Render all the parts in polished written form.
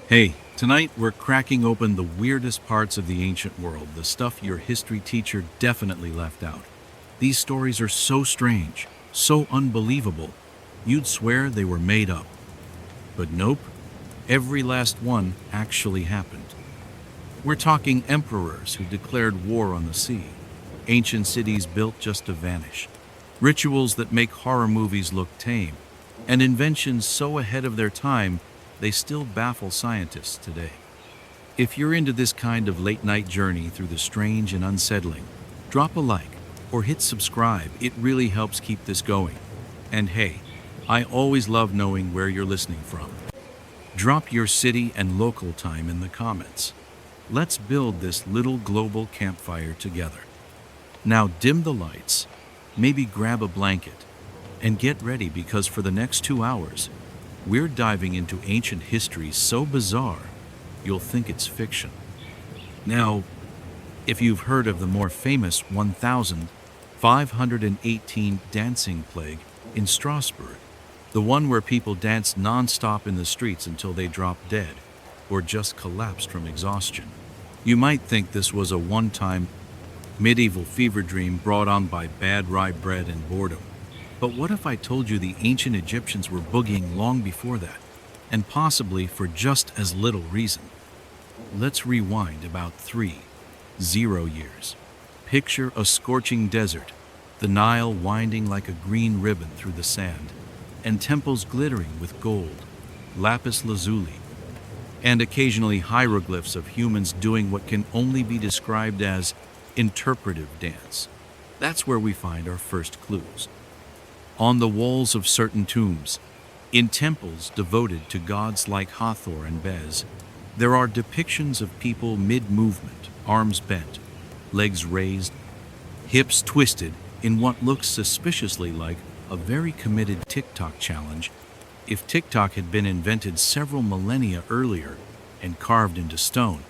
Hey, tonight we're cracking open the weirdest parts of the ancient world, the stuff your history teacher definitely left out. These stories are so strange, so unbelievable, you'd swear they were made up. But nope, every last one actually happened. We're talking emperors who declared war on the sea, ancient cities built just to vanish, rituals that make horror movies look tame, and inventions so ahead of their time they still baffle scientists today. If you're into this kind of late night journey through the strange and unsettling, drop a like or hit subscribe. It really helps keep this going. And hey, I always love knowing where you're listening from. Drop your city and local time in the comments. Let's build this little global campfire together. Now dim the lights, maybe grab a blanket, and get ready because for the next 2 hours, we're diving into ancient history so bizarre, you'll think it's fiction. Now, if you've heard of the more famous 1518 dancing plague in Strasbourg, the one where people danced non-stop in the streets until they dropped dead or just collapsed from exhaustion, you might think this was a one-time medieval fever dream brought on by bad rye bread and boredom. But what if I told you the ancient Egyptians were boogieing long before that, and possibly for just as little reason? Let's rewind about 30 years. Picture a scorching desert, the Nile winding like a green ribbon through the sand, and temples glittering with gold, lapis lazuli, and occasionally hieroglyphs of humans doing what can only be described as interpretive dance. That's where we find our first clues. On the walls of certain tombs, in temples devoted to gods like Hathor and Bez, there are depictions of people mid-movement, arms bent, legs raised, hips twisted in what looks suspiciously like a very committed TikTok challenge if TikTok had been invented several millennia earlier and carved into stone.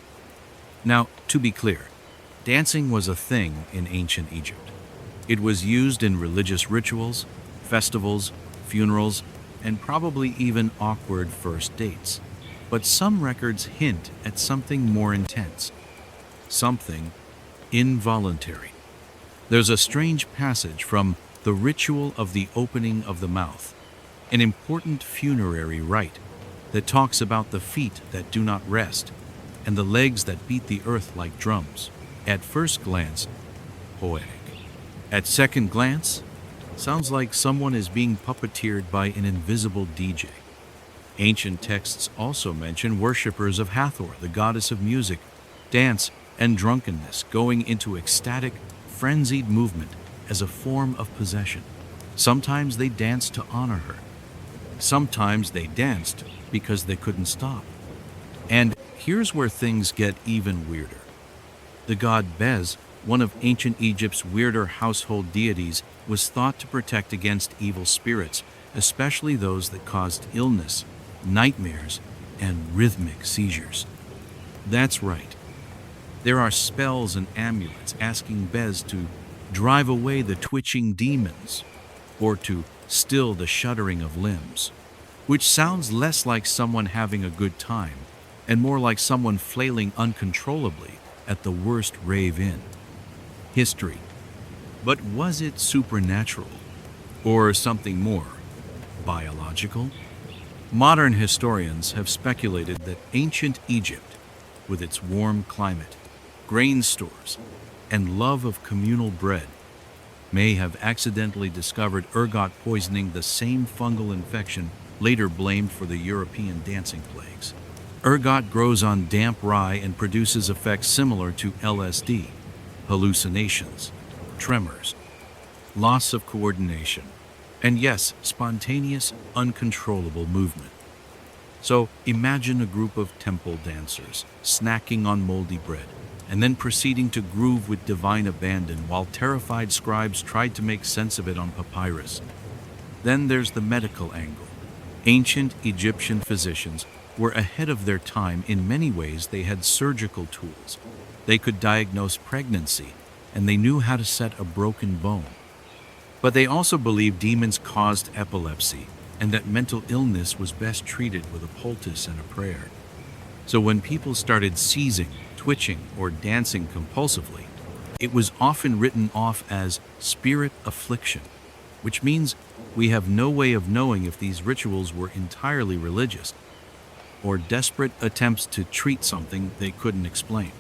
Now, to be clear, dancing was a thing in ancient Egypt. It was used in religious rituals, festivals, funerals, and probably even awkward first dates. But some records hint at something more intense, something involuntary. There's a strange passage from the ritual of the opening of the mouth, an important funerary rite that talks about the feet that do not rest and the legs that beat the earth like drums. At first glance, poetic. At second glance, sounds like someone is being puppeteered by an invisible DJ. Ancient texts also mention worshippers of Hathor, the goddess of music, dance, and drunkenness, going into ecstatic, frenzied movement as a form of possession. Sometimes they danced to honor her. Sometimes they danced because they couldn't stop. And here's where things get even weirder. The god Bez, one of ancient Egypt's weirder household deities, was thought to protect against evil spirits, especially those that caused illness, nightmares, and rhythmic seizures. That's right. There are spells and amulets asking Bez to drive away the twitching demons or to still the shuddering of limbs, which sounds less like someone having a good time and more like someone flailing uncontrollably at the worst rave inn. History. But was it supernatural or something more biological? Modern historians have speculated that ancient Egypt, with its warm climate, grain stores, and love of communal bread, may have accidentally discovered ergot poisoning, the same fungal infection later blamed for the European dancing plagues. Ergot grows on damp rye and produces effects similar to LSD, hallucinations, tremors, loss of coordination, and yes, spontaneous, uncontrollable movement. So imagine a group of temple dancers snacking on moldy bread and then proceeding to groove with divine abandon while terrified scribes tried to make sense of it on papyrus. Then there's the medical angle. Ancient Egyptian physicians were ahead of their time in many ways. They had surgical tools. They could diagnose pregnancy, and they knew how to set a broken bone. But they also believed demons caused epilepsy, and that mental illness was best treated with a poultice and a prayer. So when people started seizing, twitching, or dancing compulsively, it was often written off as spirit affliction, which means we have no way of knowing if these rituals were entirely religious or desperate attempts to treat something they couldn't explain.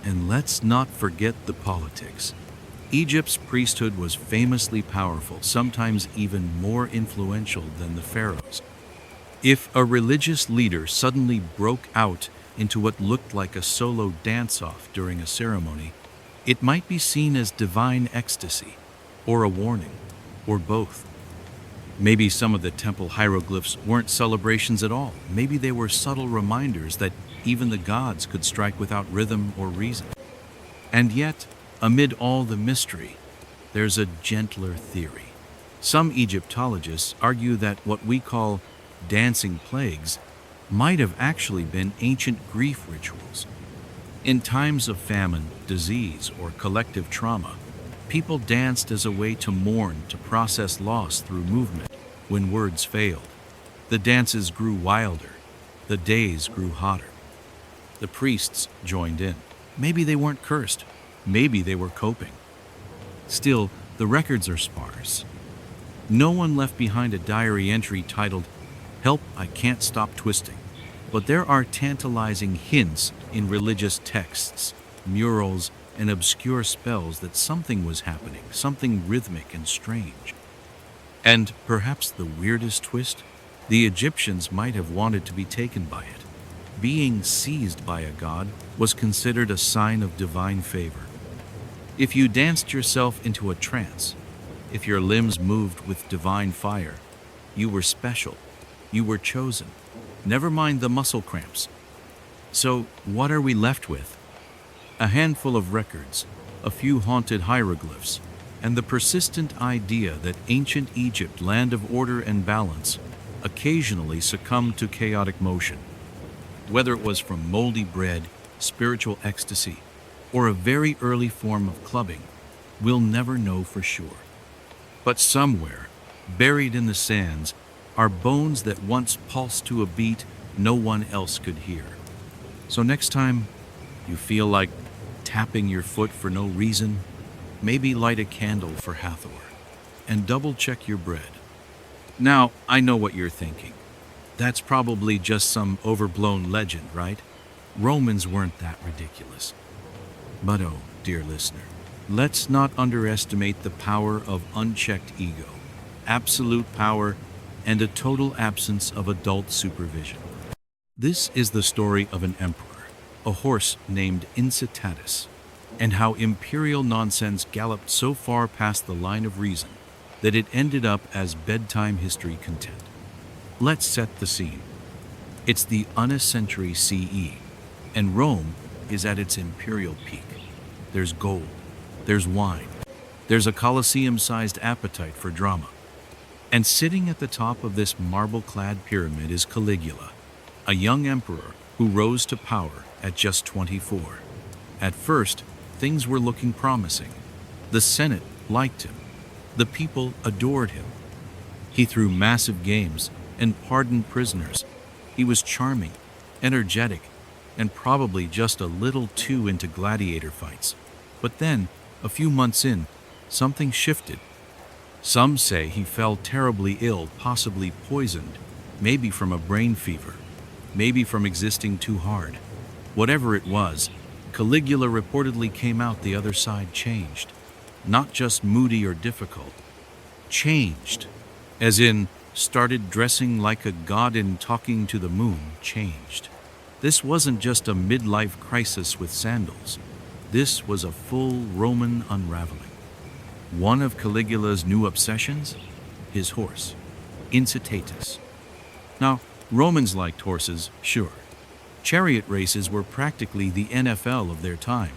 And let's not forget the politics. Egypt's priesthood was famously powerful, sometimes even more influential than the pharaohs. If a religious leader suddenly broke out into what looked like a solo dance-off during a ceremony, it might be seen as divine ecstasy, or a warning, or both. Maybe some of the temple hieroglyphs weren't celebrations at all. Maybe they were subtle reminders that even the gods could strike without rhythm or reason. And yet, amid all the mystery, there's a gentler theory. Some Egyptologists argue that what we call dancing plagues might have actually been ancient grief rituals. In times of famine, disease, or collective trauma, people danced as a way to mourn, to process loss through movement. When words failed, the dances grew wilder, the days grew hotter. The priests joined in. Maybe they weren't cursed, maybe they were coping. Still, the records are sparse. No one left behind a diary entry titled, "Help, I Can't Stop Twisting." But there are tantalizing hints in religious texts, murals, and obscure spells that something was happening, something rhythmic and strange. And perhaps the weirdest twist, the Egyptians might have wanted to be taken by it. Being seized by a god was considered a sign of divine favor. If you danced yourself into a trance, if your limbs moved with divine fire, you were special, you were chosen. Never mind the muscle cramps. So what are we left with? A handful of records, a few haunted hieroglyphs, and the persistent idea that ancient Egypt, land of order and balance, occasionally succumbed to chaotic motion. Whether it was from moldy bread, spiritual ecstasy, or a very early form of clubbing, we'll never know for sure. But somewhere, buried in the sands, are bones that once pulsed to a beat no one else could hear. So next time you feel like tapping your foot for no reason, maybe light a candle for Hathor and double-check your bread. Now, I know what you're thinking. That's probably just some overblown legend, right? Romans weren't that ridiculous. But oh, dear listener, let's not underestimate the power of unchecked ego, absolute power, and a total absence of adult supervision. This is the story of an emperor, a horse named Incitatus, and how imperial nonsense galloped so far past the line of reason that it ended up as bedtime history content. Let's set the scene. It's the Unas century CE, and Rome is at its imperial peak. There's gold, there's wine, there's a Colosseum-sized appetite for drama. And sitting at the top of this marble-clad pyramid is Caligula, a young emperor who rose to power at just 24. At first, things were looking promising. The Senate liked him. The people adored him. He threw massive games and pardoned prisoners. He was charming, energetic, and probably just a little too into gladiator fights. But then, a few months in, something shifted. Some say he fell terribly ill, possibly poisoned, maybe from a brain fever, maybe from existing too hard. Whatever it was, Caligula reportedly came out the other side changed. Not just moody or difficult. Changed. As in, started dressing like a god and talking to the moon. Changed. This wasn't just a midlife crisis with sandals. This was a full Roman unraveling. One of Caligula's new obsessions? His horse, Incitatus. Now, Romans liked horses, sure. Chariot races were practically the NFL of their time.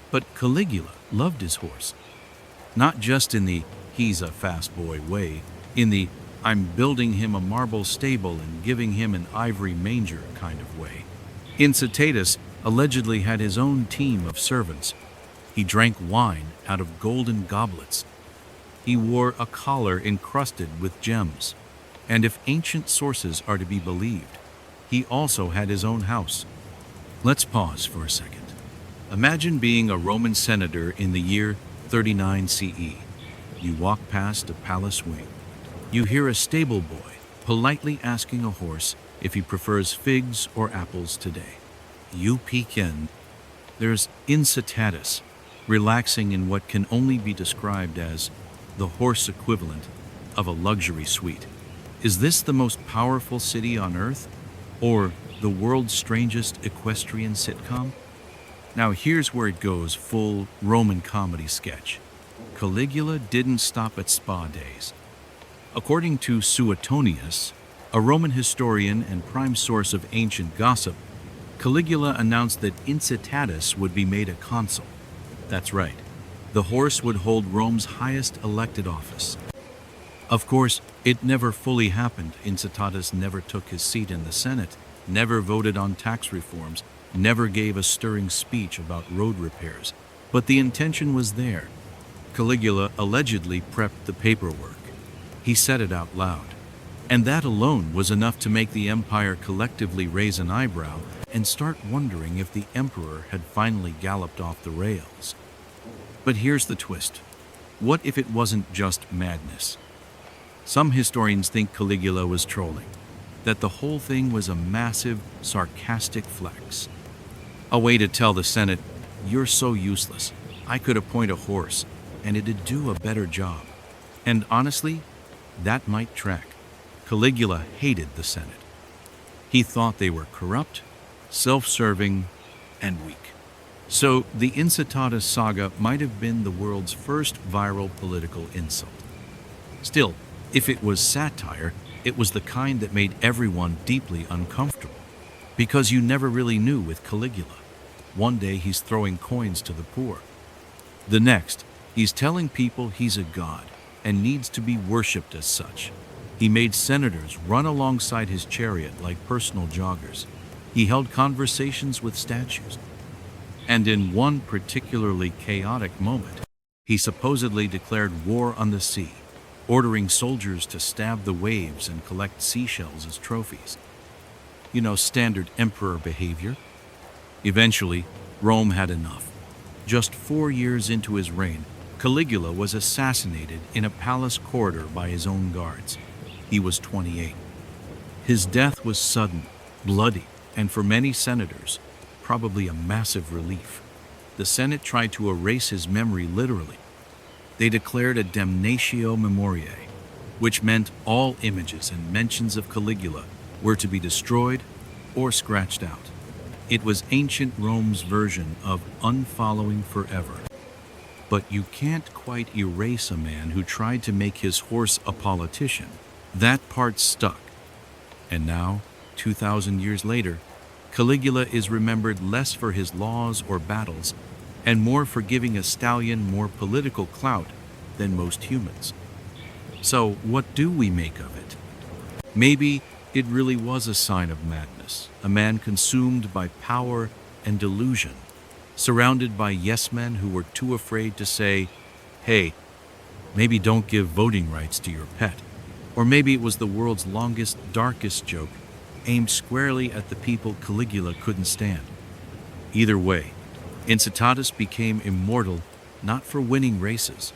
But Caligula loved his horse. Not just in the he's a fast boy way, in the I'm building him a marble stable and giving him an ivory manger kind of way. Incitatus allegedly had his own team of servants. He drank wine out of golden goblets. He wore a collar encrusted with gems. And if ancient sources are to be believed, he also had his own house, Let's pause for a second. Imagine being a Roman senator in the year 39 CE. You walk past a palace wing. You hear a stable boy politely asking a horse if he prefers figs or apples today. You peek in. There's Incitatus, relaxing in what can only be described as the horse equivalent of a luxury suite. Is this the most powerful city on earth? Or the world's strangest equestrian sitcom? Now here's where it goes full Roman comedy sketch. Caligula didn't stop at spa days. According to Suetonius, a Roman historian and prime source of ancient gossip, Caligula announced that Incitatus would be made a consul. That's right, the horse would hold Rome's highest elected office. Of course, it never fully happened. Incitatus never took his seat in the Senate, never voted on tax reforms, never gave a stirring speech about road repairs. But the intention was there. Caligula allegedly prepped the paperwork. He said it out loud. And that alone was enough to make the empire collectively raise an eyebrow and start wondering if the emperor had finally galloped off the rails. But here's the twist. What if it wasn't just madness? Some historians think Caligula was trolling, that the whole thing was a massive, sarcastic flex. A way to tell the Senate, you're so useless, I could appoint a horse, and it'd do a better job. And honestly, that might track. Caligula hated the Senate. He thought they were corrupt, self-serving, and weak. So the Incitatus saga might have been the world's first viral political insult. Still, if it was satire, it was the kind that made everyone deeply uncomfortable. Because you never really knew with Caligula. One day he's throwing coins to the poor. The next, he's telling people he's a god and needs to be worshipped as such. He made senators run alongside his chariot like personal joggers. He held conversations with statues. And in one particularly chaotic moment, he supposedly declared war on the sea, ordering soldiers to stab the waves and collect seashells as trophies. You know, standard emperor behavior. Eventually, Rome had enough. Just 4 years into his reign, Caligula was assassinated in a palace corridor by his own guards. He was 28. His death was sudden, bloody, and for many senators, probably a massive relief. The Senate tried to erase his memory literally. They declared a damnatio memoriae, which meant all images and mentions of Caligula were to be destroyed or scratched out. It was ancient Rome's version of unfollowing forever. But you can't quite erase a man who tried to make his horse a politician. That part stuck. And now, 2,000 years later, Caligula is remembered less for his laws or battles, and more for giving a stallion more political clout than most humans. So, what do we make of it? Maybe it really was a sign of madness, a man consumed by power and delusion, surrounded by yes-men who were too afraid to say, hey, maybe don't give voting rights to your pet. Or maybe it was the world's longest, darkest joke, aimed squarely at the people Caligula couldn't stand. Either way, Incitatus became immortal not for winning races,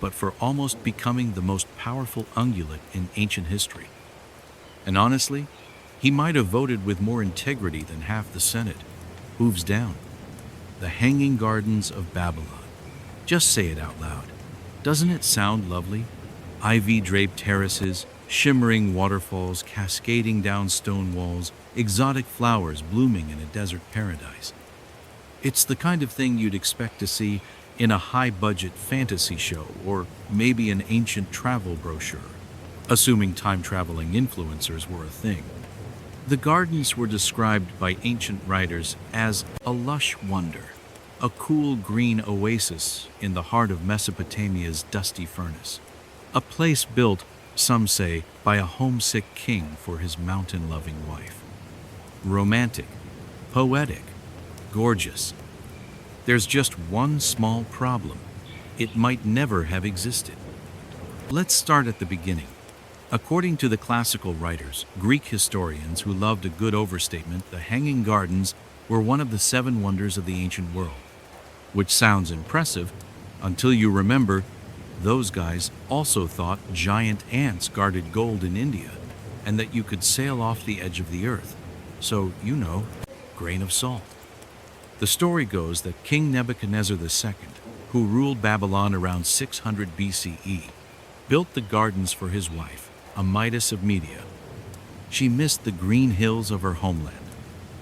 but for almost becoming the most powerful ungulate in ancient history. And honestly, he might have voted with more integrity than half the Senate. Hooves down. The Hanging Gardens of Babylon. Just say it out loud. Doesn't it sound lovely? Ivy-draped terraces, shimmering waterfalls cascading down stone walls, exotic flowers blooming in a desert paradise. It's the kind of thing you'd expect to see in a high-budget fantasy show or maybe an ancient travel brochure, assuming time-traveling influencers were a thing. The gardens were described by ancient writers as a lush wonder, a cool green oasis in the heart of Mesopotamia's dusty furnace, a place built, some say, by a homesick king for his mountain-loving wife. Romantic, poetic, gorgeous. There's just one small problem. It might never have existed. Let's start at the beginning. According to the classical writers, Greek historians who loved a good overstatement, the Hanging Gardens were one of the seven wonders of the ancient world, which sounds impressive until you remember those guys also thought giant ants guarded gold in India and that you could sail off the edge of the earth. So, grain of salt. The story goes that King Nebuchadnezzar II, who ruled Babylon around 600 BCE, built the gardens for his wife, a Midas of Media. She missed the green hills of her homeland,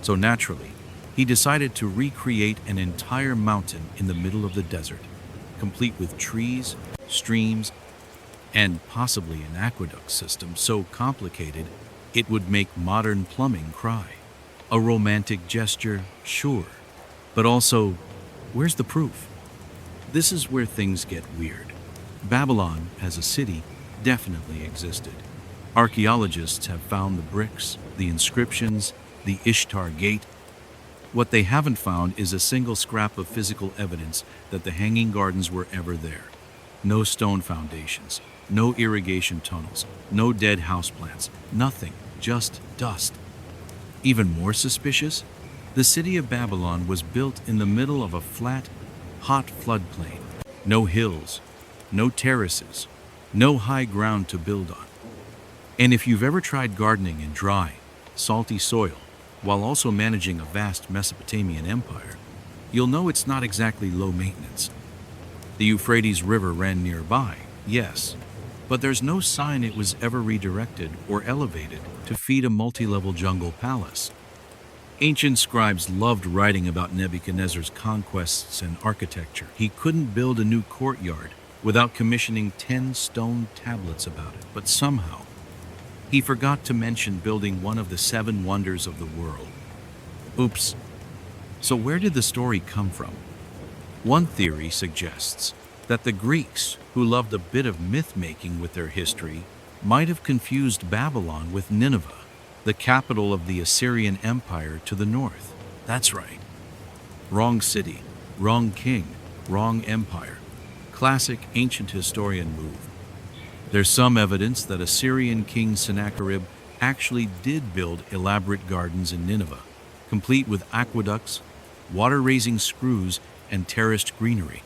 so naturally, he decided to recreate an entire mountain in the middle of the desert, complete with trees, streams, and possibly an aqueduct system so complicated it would make modern plumbing cry. A romantic gesture, sure, but also, where's the proof? This is where things get weird. Babylon, as a city, definitely existed. Archaeologists have found the bricks, the inscriptions, the Ishtar Gate. What they haven't found is a single scrap of physical evidence that the Hanging Gardens were ever there. No stone foundations, no irrigation tunnels, no dead houseplants, nothing, just dust. Even more suspicious, the city of Babylon was built in the middle of a flat, hot floodplain. No hills, no terraces, no high ground to build on. And if you've ever tried gardening in dry, salty soil, while also managing a vast Mesopotamian empire, you'll know it's not exactly low maintenance. The Euphrates River ran nearby, yes, but there's no sign it was ever redirected or elevated to feed a multi-level jungle palace. Ancient scribes loved writing about Nebuchadnezzar's conquests and architecture. He couldn't build a new courtyard without commissioning 10 stone tablets about it, but somehow, he forgot to mention building one of the seven wonders of the world. Oops. So where did the story come from? One theory suggests that the Greeks, who loved a bit of myth-making with their history, might have confused Babylon with Nineveh, the capital of the Assyrian Empire to the north. That's right. Wrong city, wrong king, wrong empire. Classic ancient historian move. There's some evidence that Assyrian King Sennacherib actually did build elaborate gardens in Nineveh, complete with aqueducts, water-raising screws, and terraced greenery.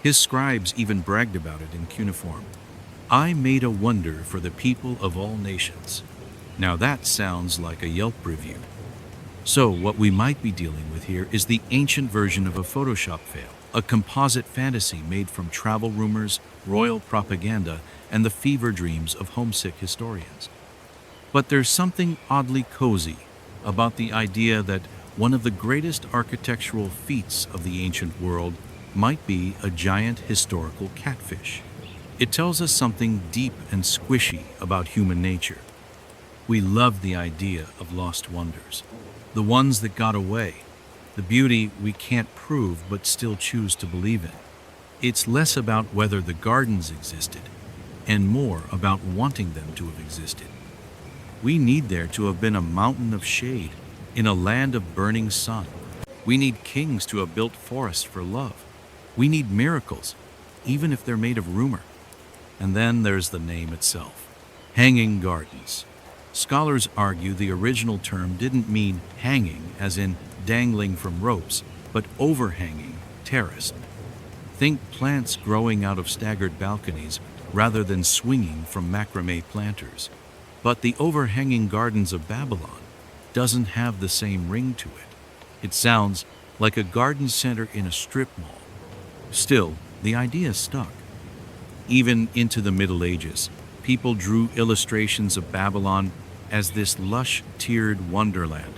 His scribes even bragged about it in cuneiform. I made a wonder for the people of all nations. Now that sounds like a Yelp review. So what we might be dealing with here is the ancient version of a Photoshop fail, a composite fantasy made from travel rumors, royal propaganda, and the fever dreams of homesick historians. But there's something oddly cozy about the idea that one of the greatest architectural feats of the ancient world might be a giant historical catfish. It tells us something deep and squishy about human nature. We love the idea of lost wonders, the ones that got away, the beauty we can't prove but still choose to believe in. It's less about whether the gardens existed and more about wanting them to have existed. We need there to have been a mountain of shade in a land of burning sun. We need kings to have built forests for love. We need miracles, even if they're made of rumor. And then there's the name itself, Hanging Gardens. Scholars argue the original term didn't mean hanging, as in dangling from ropes, but overhanging, terraced. Think plants growing out of staggered balconies rather than swinging from macrame planters. But the overhanging gardens of Babylon doesn't have the same ring to it. It sounds like a garden center in a strip mall. Still, the idea stuck. Even into the Middle Ages, people drew illustrations of Babylon as this lush, tiered wonderland,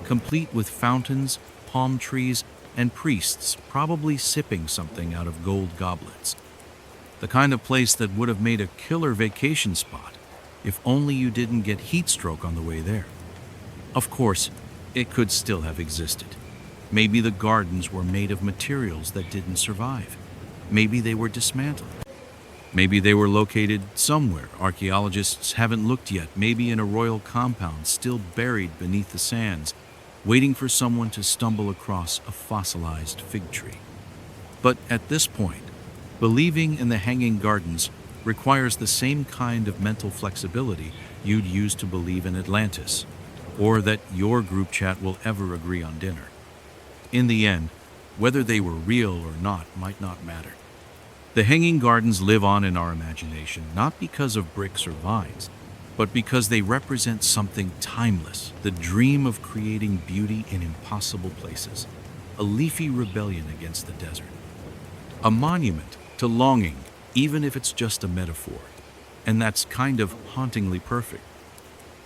complete with fountains, palm trees, and priests probably sipping something out of gold goblets. The kind of place that would have made a killer vacation spot if only you didn't get heat stroke on the way there. Of course, it could still have existed. Maybe the gardens were made of materials that didn't survive. Maybe they were dismantled. Maybe they were located somewhere archaeologists haven't looked yet, maybe in a royal compound still buried beneath the sands, waiting for someone to stumble across a fossilized fig tree. But at this point, believing in the Hanging Gardens requires the same kind of mental flexibility you'd use to believe in Atlantis, or that your group chat will ever agree on dinner. In the end, whether they were real or not might not matter. The Hanging Gardens live on in our imagination, not because of bricks or vines, but because they represent something timeless, the dream of creating beauty in impossible places, a leafy rebellion against the desert, a monument to longing, even if it's just a metaphor. And that's kind of hauntingly perfect,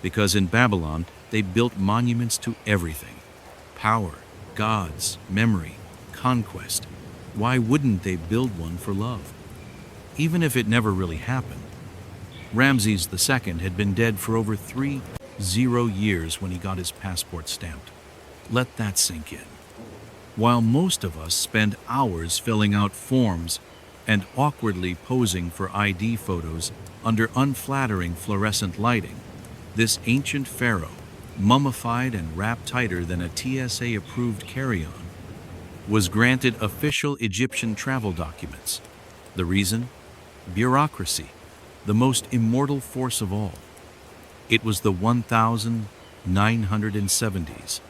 because in Babylon, they built monuments to everything: power, gods, memory, conquest. Why wouldn't they build one for love? Even if it never really happened. Ramses II had been dead for over 30 years when he got his passport stamped. Let that sink in. While most of us spend hours filling out forms and awkwardly posing for ID photos under unflattering fluorescent lighting, this ancient pharaoh, mummified and wrapped tighter than a TSA-approved carry-on, was granted official Egyptian travel documents. The reason? Bureaucracy, the most immortal force of all. It was the 1970s,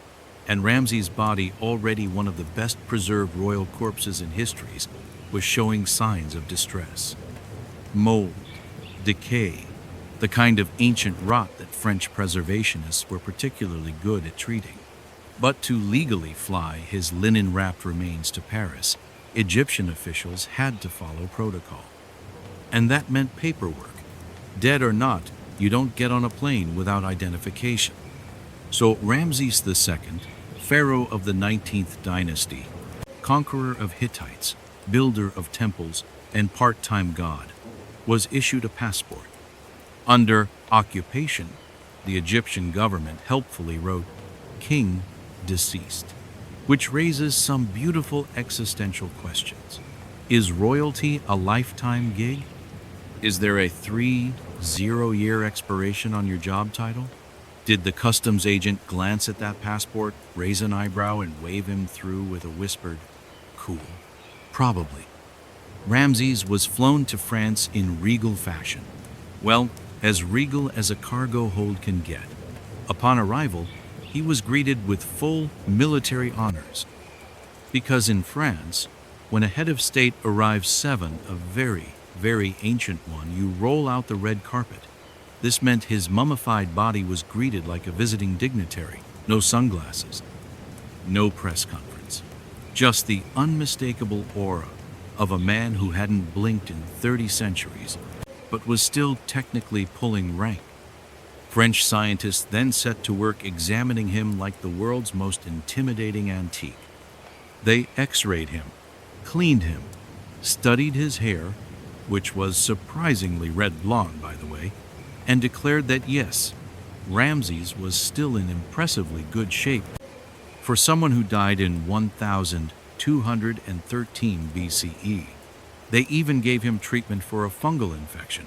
and Ramses' body, already one of the best preserved royal corpses in history, was showing signs of distress. Mold, decay, the kind of ancient rot that French preservationists were particularly good at treating. But to legally fly his linen-wrapped remains to Paris, Egyptian officials had to follow protocol. And that meant paperwork. Dead or not, you don't get on a plane without identification. So Ramses II, pharaoh of the 19th dynasty, conqueror of Hittites, builder of temples, and part-time god, was issued a passport. Under occupation, the Egyptian government helpfully wrote, "King deceased," which raises some beautiful existential questions. Is royalty a lifetime gig? Is there a 30-year expiration on your job title? Did the customs agent glance at that passport, raise an eyebrow, and wave him through with a whispered, "Cool"? Probably. Ramses was flown to France in regal fashion. Well, as regal as a cargo hold can get. Upon arrival, he was greeted with full military honors. Because in France, when a head of state arrives seven, a very, very ancient one, you roll out the red carpet. This meant his mummified body was greeted like a visiting dignitary. No sunglasses, no press conference. Just the unmistakable aura of a man who hadn't blinked in 30 centuries, but was still technically pulling rank. French scientists then set to work examining him like the world's most intimidating antique. They X-rayed him, cleaned him, studied his hair, which was surprisingly red blonde, by the way, and declared that yes, Ramses was still in impressively good shape. For someone who died in 1213 BCE, they even gave him treatment for a fungal infection.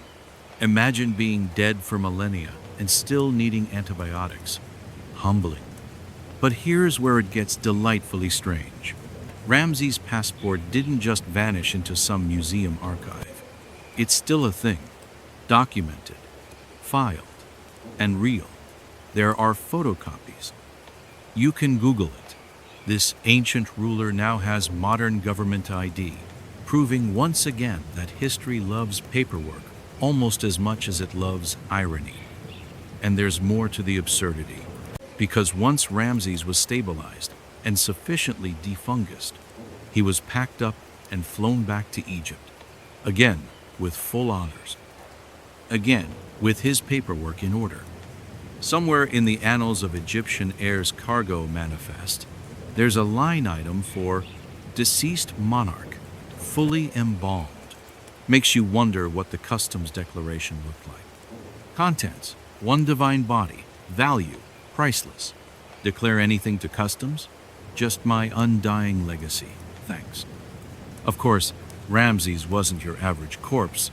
Imagine being dead for millennia and still needing antibiotics. Humbling. But here's where it gets delightfully strange. Ramses' passport didn't just vanish into some museum archive. It's still a thing, documented, filed, and real. There are photocopies. You can Google it. This ancient ruler now has modern government ID, proving once again that history loves paperwork almost as much as it loves irony. And there's more to the absurdity, because once Ramses was stabilized and sufficiently defungused, he was packed up and flown back to Egypt, again with full honors, again with his paperwork in order. Somewhere in the annals of Egyptian Air's cargo manifest, there's a line item for deceased monarch, fully embalmed. Makes you wonder what the customs declaration looked like. Contents: one divine body, value, priceless. Declare anything to customs? Just my undying legacy, thanks. Of course, Ramses wasn't your average corpse.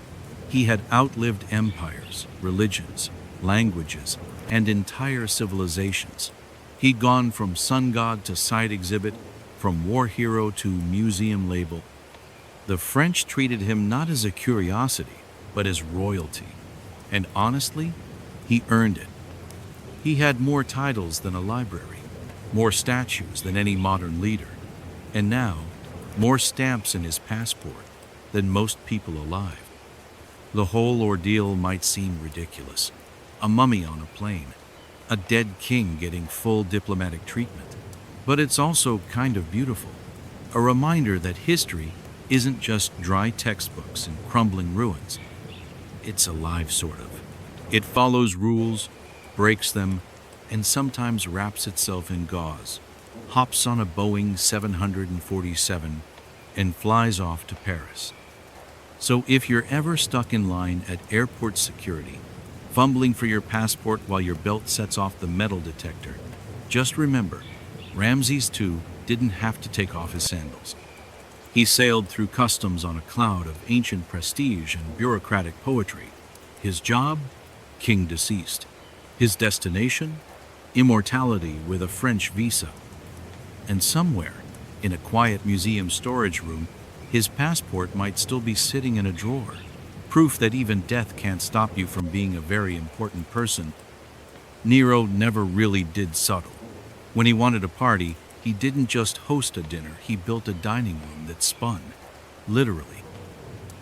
He had outlived empires, religions, languages, and entire civilizations. He'd gone from sun god to side exhibit, from war hero to museum label. The French treated him not as a curiosity, but as royalty. And honestly, he earned it. He had more titles than a library, more statues than any modern leader, And now, more stamps in his passport than most people alive. The whole ordeal might seem ridiculous. A mummy on a plane, a dead king getting full diplomatic treatment. But it's also kind of beautiful. A reminder that history isn't just dry textbooks and crumbling ruins. It's alive, sort of. It follows rules, breaks them, and sometimes wraps itself in gauze, hops on a Boeing 747, and flies off to Paris. So if you're ever stuck in line at airport security, fumbling for your passport while your belt sets off the metal detector, just remember, Ramses II didn't have to take off his sandals. He sailed through customs on a cloud of ancient prestige and bureaucratic poetry. His job? King deceased. His destination? Immortality with a French visa. And somewhere, in a quiet museum storage room, his passport might still be sitting in a drawer. Proof that even death can't stop you from being a very important person. Nero never really did subtle. When he wanted a party, he didn't just host a dinner, he built a dining room that spun. Literally.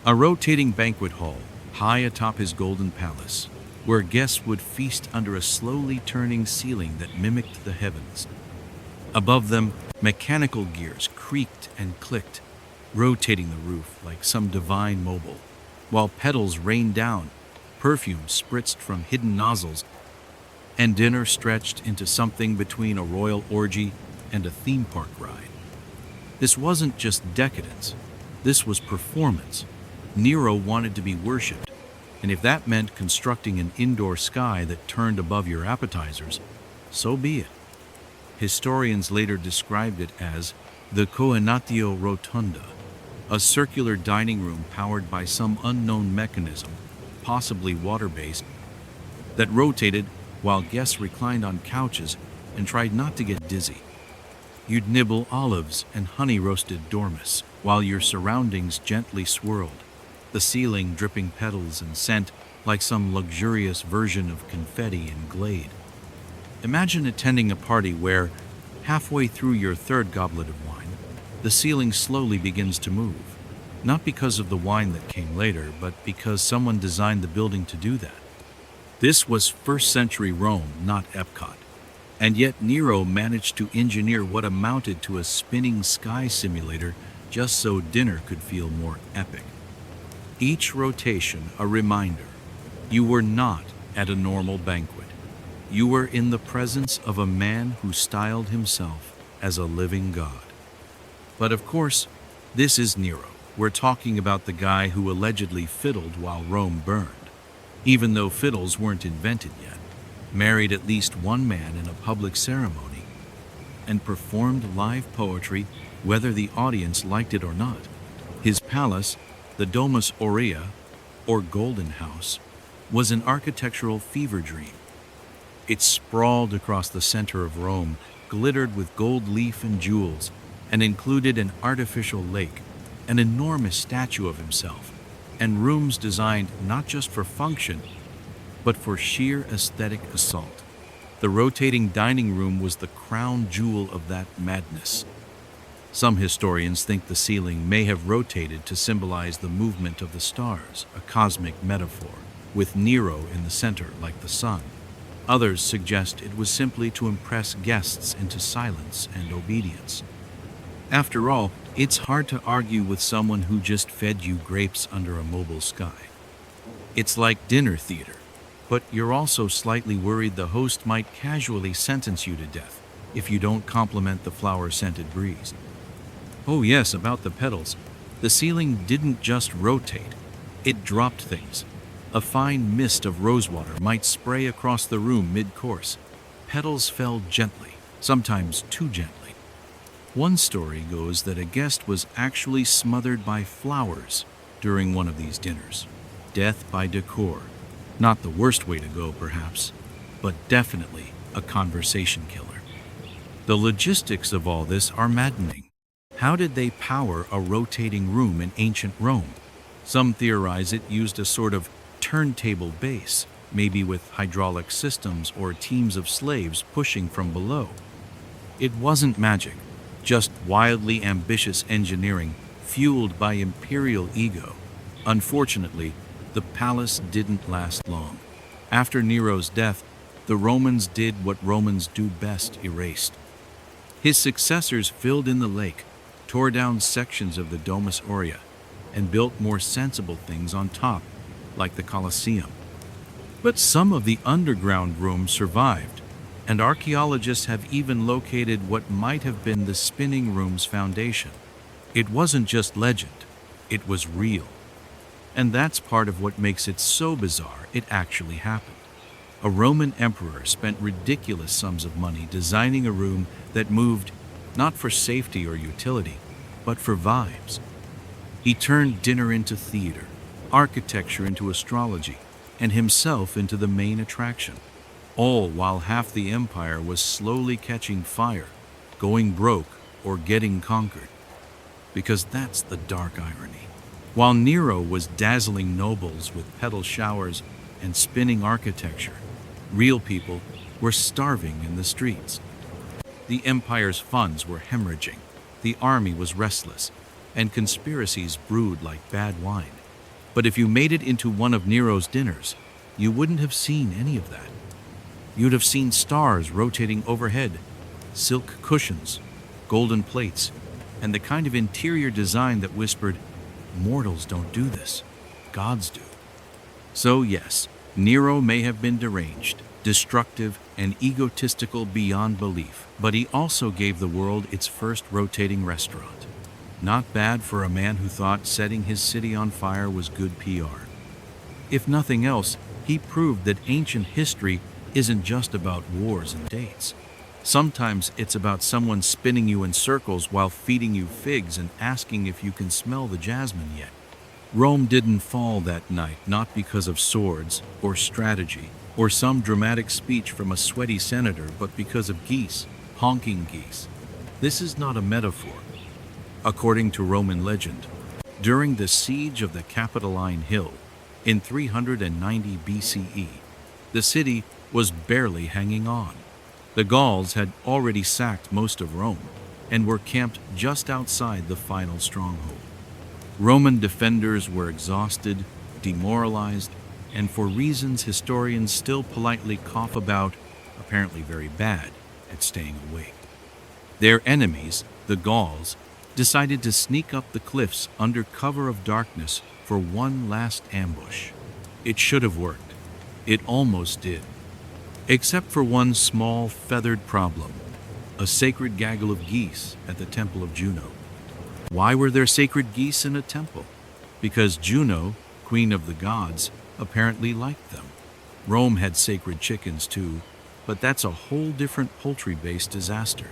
A rotating banquet hall, high atop his golden palace, where guests would feast under a slowly turning ceiling that mimicked the heavens. Above them, mechanical gears creaked and clicked, rotating the roof like some divine mobile, while petals rained down, perfume spritzed from hidden nozzles, and dinner stretched into something between a royal orgy and a theme park ride. This wasn't just decadence, this was performance. Nero wanted to be worshipped, and if that meant constructing an indoor sky that turned above your appetizers, so be it. Historians later described it as the Coenatio Rotunda, a circular dining room powered by some unknown mechanism, possibly water-based, that rotated while guests reclined on couches and tried not to get dizzy. You'd nibble olives and honey-roasted dormice while your surroundings gently swirled, the ceiling dripping petals and scent like some luxurious version of confetti and glade. Imagine attending a party where, halfway through your third goblet of wine, the ceiling slowly begins to move, not because of the wine that came later, but because someone designed the building to do that. This was first-century Rome, not Epcot. And yet Nero managed to engineer what amounted to a spinning sky simulator just so dinner could feel more epic. Each rotation a reminder, you were not at a normal banquet. You were in the presence of a man who styled himself as a living god. But of course, this is Nero. We're talking about the guy who allegedly fiddled while Rome burned, even though fiddles weren't invented yet, married at least one man in a public ceremony, and performed live poetry whether the audience liked it or not. His palace, the Domus Aurea, or Golden House, was an architectural fever dream. It sprawled across the center of Rome, glittered with gold leaf and jewels, and included an artificial lake, an enormous statue of himself, and rooms designed not just for function, but for sheer aesthetic assault. The rotating dining room was the crown jewel of that madness. Some historians think the ceiling may have rotated to symbolize the movement of the stars, a cosmic metaphor, with Nero in the center like the sun. Others suggest it was simply to impress guests into silence and obedience. After all, it's hard to argue with someone who just fed you grapes under a mobile sky. It's like dinner theater, but you're also slightly worried the host might casually sentence you to death if you don't compliment the flower-scented breeze. Oh yes, about the petals. The ceiling didn't just rotate, it dropped things. A fine mist of rosewater might spray across the room mid-course. Petals fell gently, sometimes too gently. One story goes that a guest was actually smothered by flowers during one of these dinners. Death by decor. Not the worst way to go, perhaps, but definitely a conversation killer. The logistics of all this are maddening. How did they power a rotating room in ancient Rome? Some theorize it used a sort of turntable base, maybe with hydraulic systems or teams of slaves pushing from below. It wasn't magic. just wildly ambitious engineering fueled by imperial ego. Unfortunately, the palace didn't last long. After Nero's death, the Romans did what Romans do best: erased. His successors filled in the lake, tore down sections of the Domus Aurea, and built more sensible things on top, like the Colosseum. But some of the underground rooms survived, and archaeologists have even located what might have been the spinning room's foundation. It wasn't just legend, it was real. And that's part of what makes it so bizarre it actually happened. A Roman emperor spent ridiculous sums of money designing a room that moved not for safety or utility, but for vibes. He turned dinner into theater, architecture into astrology, and himself into the main attraction, all while half the empire was slowly catching fire, going broke, or getting conquered. Because that's the dark irony. While Nero was dazzling nobles with pedal showers and spinning architecture, real people were starving in the streets. The empire's funds were hemorrhaging, the army was restless, and conspiracies brewed like bad wine. But if you made it into one of Nero's dinners, you wouldn't have seen any of that. You'd have seen stars rotating overhead, silk cushions, golden plates, and the kind of interior design that whispered, "Mortals don't do this, gods do." So yes, Nero may have been deranged, destructive, and egotistical beyond belief, but he also gave the world its first rotating restaurant. Not bad for a man who thought setting his city on fire was good PR. If nothing else, he proved that ancient history isn't just about wars and dates. Sometimes it's about someone spinning you in circles while feeding you figs and asking if you can smell the jasmine yet. Rome didn't fall that night, not because of swords or strategy or some dramatic speech from a sweaty senator, but because of geese, honking geese. This is not a metaphor. According to Roman legend, during the siege of the Capitoline Hill in 390 BCE, the city was barely hanging on. The Gauls had already sacked most of Rome and were camped just outside the final stronghold. Roman defenders were exhausted, demoralized, and for reasons historians still politely cough about, apparently very bad at staying awake. Their enemies, the Gauls, decided to sneak up the cliffs under cover of darkness for one last ambush. It should have worked. It almost did. Except for one small, feathered problem: a sacred gaggle of geese at the temple of Juno. Why were there sacred geese in a temple? Because Juno, queen of the gods, apparently liked them. Rome had sacred chickens too, but that's a whole different poultry-based disaster.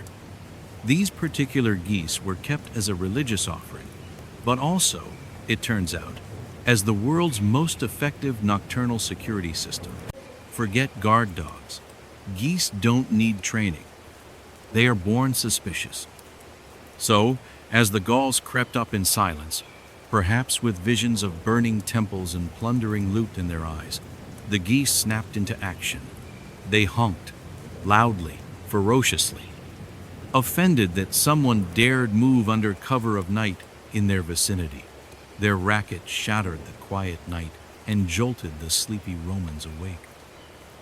These particular geese were kept as a religious offering, but also, it turns out, as the world's most effective nocturnal security system. Forget guard dogs. Geese don't need training. They are born suspicious. So, as the Gauls crept up in silence, perhaps with visions of burning temples and plundering loot in their eyes, the geese snapped into action. They honked, loudly, ferociously, offended that someone dared move under cover of night in their vicinity. Their racket shattered the quiet night and jolted the sleepy Romans awake.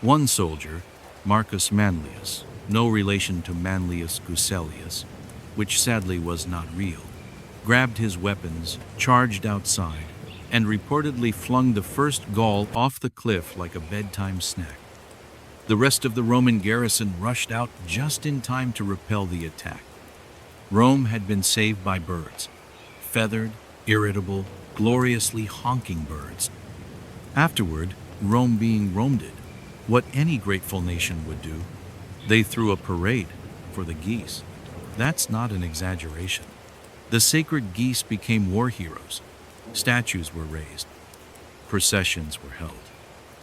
One soldier, Marcus Manlius, no relation to Manlius Guselius, which sadly was not real, grabbed his weapons, charged outside, and reportedly flung the first Gaul off the cliff like a bedtime snack. The rest of the Roman garrison rushed out just in time to repel the attack. Rome had been saved by birds, feathered, irritable, gloriously honking birds. Afterward, Rome being Romed, what any grateful nation would do, they threw a parade for the geese. That's not an exaggeration. The sacred geese became war heroes. Statues were raised. Processions were held.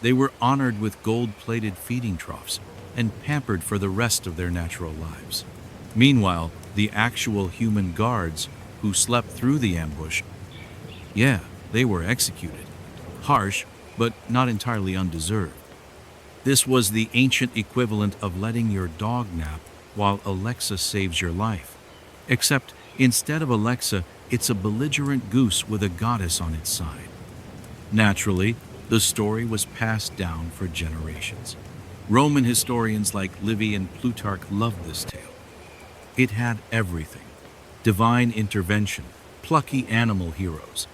They were honored with gold-plated feeding troughs and pampered for the rest of their natural lives. Meanwhile, the actual human guards who slept through the ambush, yeah, they were executed. Harsh, but not entirely undeserved. This was the ancient equivalent of letting your dog nap while Alexa saves your life. Except instead of Alexa, it's a belligerent goose with a goddess on its side. Naturally, the story was passed down for generations. Roman historians like Livy and Plutarch loved this tale. It had everything: divine intervention, plucky animal heroes,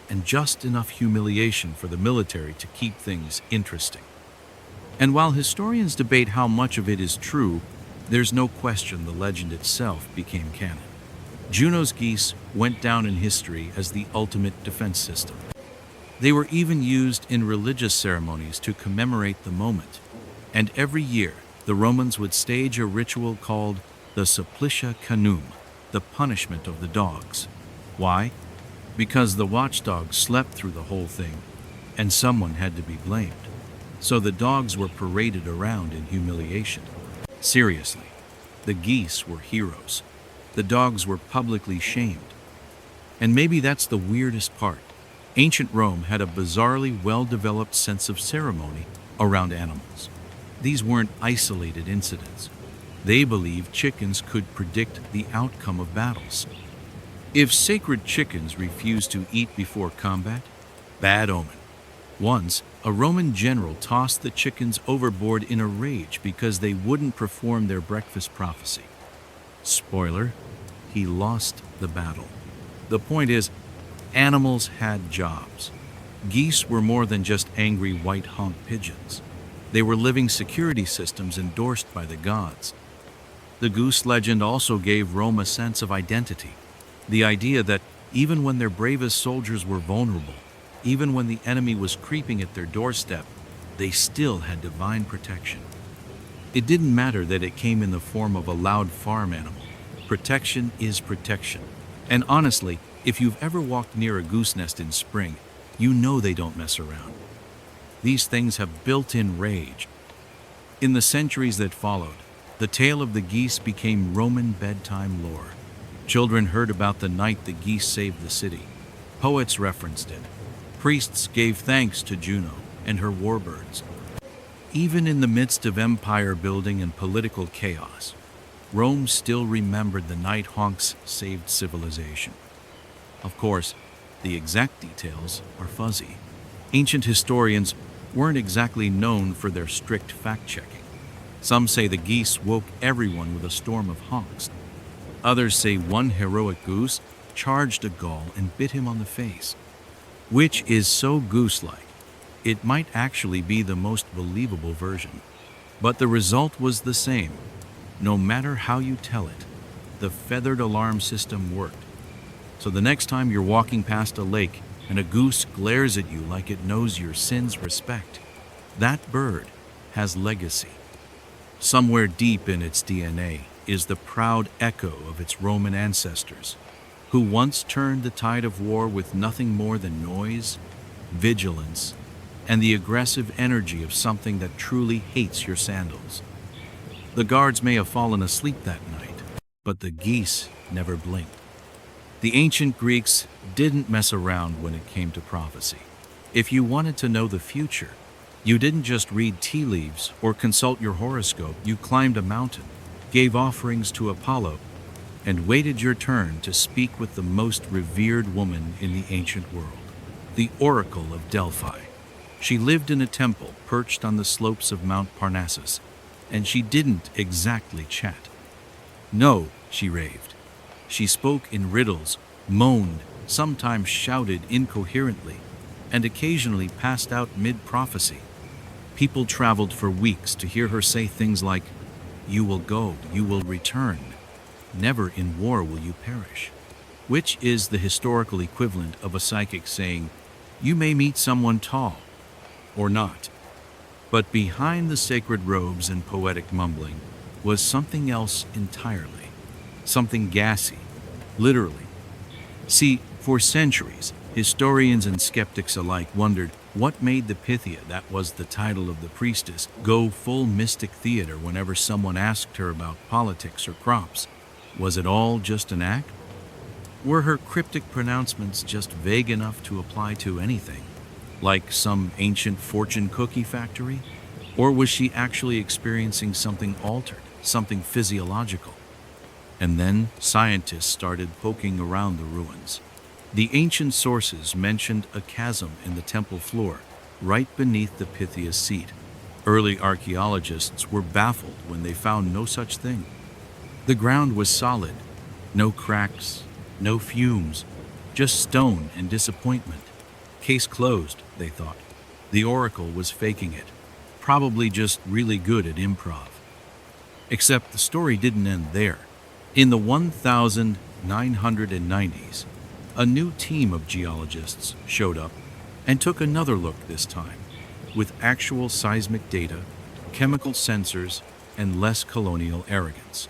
and just enough humiliation for the military to keep things interesting. And while historians debate how much of it is true, there's no question the legend itself became canon. Juno's geese went down in history as the ultimate defense system. They were even used in religious ceremonies to commemorate the moment. And every year, the Romans would stage a ritual called the supplicia canum, the punishment of the dogs. Why? Because the watchdogs slept through the whole thing, and someone had to be blamed. So the dogs were paraded around in humiliation. Seriously, the geese were heroes. The dogs were publicly shamed. And maybe that's the weirdest part. Ancient Rome had a bizarrely well-developed sense of ceremony around animals. These weren't isolated incidents. They believed chickens could predict the outcome of battles. If sacred chickens refused to eat before combat, bad omen. Once, a Roman general tossed the chickens overboard in a rage because they wouldn't perform their breakfast prophecy. Spoiler, he lost the battle. The point is, animals had jobs. Geese were more than just angry white honk pigeons. They were living security systems endorsed by the gods. The goose legend also gave Rome a sense of identity. The idea that even when their bravest soldiers were vulnerable, even when the enemy was creeping at their doorstep, they still had divine protection. It didn't matter that it came in the form of a loud farm animal. Protection is protection. And honestly, if you've ever walked near a goose nest in spring, you know they don't mess around. These things have built-in rage. In the centuries that followed, the tale of the geese became Roman bedtime lore. Children heard about the night the geese saved the city. Poets referenced it. Priests gave thanks to Juno and her warbirds. Even in the midst of empire building and political chaos, Rome still remembered the night honks saved civilization. Of course, the exact details are fuzzy. Ancient historians weren't exactly known for their strict fact-checking. Some say the geese woke everyone with a storm of honks. Others say one heroic goose charged a Gaul and bit him on the face. Which is so goose-like, it might actually be the most believable version. But the result was the same. No matter how you tell it, the feathered alarm system worked. So the next time you're walking past a lake and a goose glares at you like it knows your sins respect, that bird has legacy. Somewhere deep in its DNA is the proud echo of its Roman ancestors, who once turned the tide of war with nothing more than noise, vigilance, and the aggressive energy of something that truly hates your sandals. The guards may have fallen asleep that night, but the geese never blinked. The ancient Greeks didn't mess around when it came to prophecy. If you wanted to know the future, you didn't just read tea leaves or consult your horoscope. You climbed a mountain, gave offerings to Apollo, and waited your turn to speak with the most revered woman in the ancient world, the Oracle of Delphi. She lived in a temple perched on the slopes of Mount Parnassus, and she didn't exactly chat. No, she raved. She spoke in riddles, moaned, sometimes shouted incoherently, and occasionally passed out mid-prophecy. People traveled for weeks to hear her say things like, "You will go, you will return. Never in war will you perish," which is the historical equivalent of a psychic saying, "You may meet someone tall, or not." But behind the sacred robes and poetic mumbling was something else entirely, something gassy, literally. See, for centuries, historians and skeptics alike wondered what made the Pythia, that was the title of the priestess, go full mystic theater whenever someone asked her about politics or crops. Was it all just an act? Were her cryptic pronouncements just vague enough to apply to anything, like some ancient fortune cookie factory? Or was she actually experiencing something altered, something physiological? And then scientists started poking around the ruins. The ancient sources mentioned a chasm in the temple floor, right beneath the Pythia's seat. Early archaeologists were baffled when they found no such thing. The ground was solid, no cracks, no fumes, just stone and disappointment. Case closed, they thought. The oracle was faking it, probably just really good at improv. Except the story didn't end there. In the 1990s, a new team of geologists showed up and took another look this time, with actual seismic data, chemical sensors, and less colonial arrogance.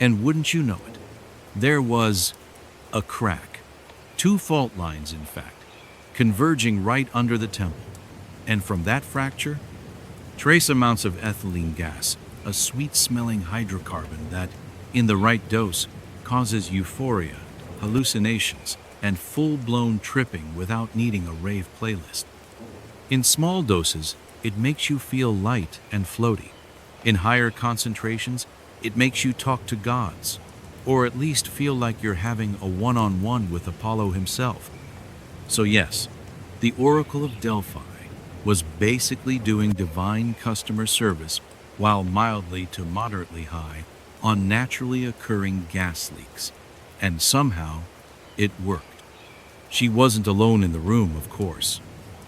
And wouldn't you know it, there was a crack. Two fault lines, in fact, converging right under the temple. And from that fracture, trace amounts of ethylene gas, a sweet-smelling hydrocarbon that, in the right dose, causes euphoria, hallucinations, and full-blown tripping without needing a rave playlist. In small doses, it makes you feel light and floaty. In higher concentrations, it makes you talk to gods, or at least feel like you're having a one-on-one with Apollo himself. So yes, the Oracle of Delphi was basically doing divine customer service while mildly to moderately high on naturally occurring gas leaks. And somehow, it worked. She wasn't alone in the room, of course.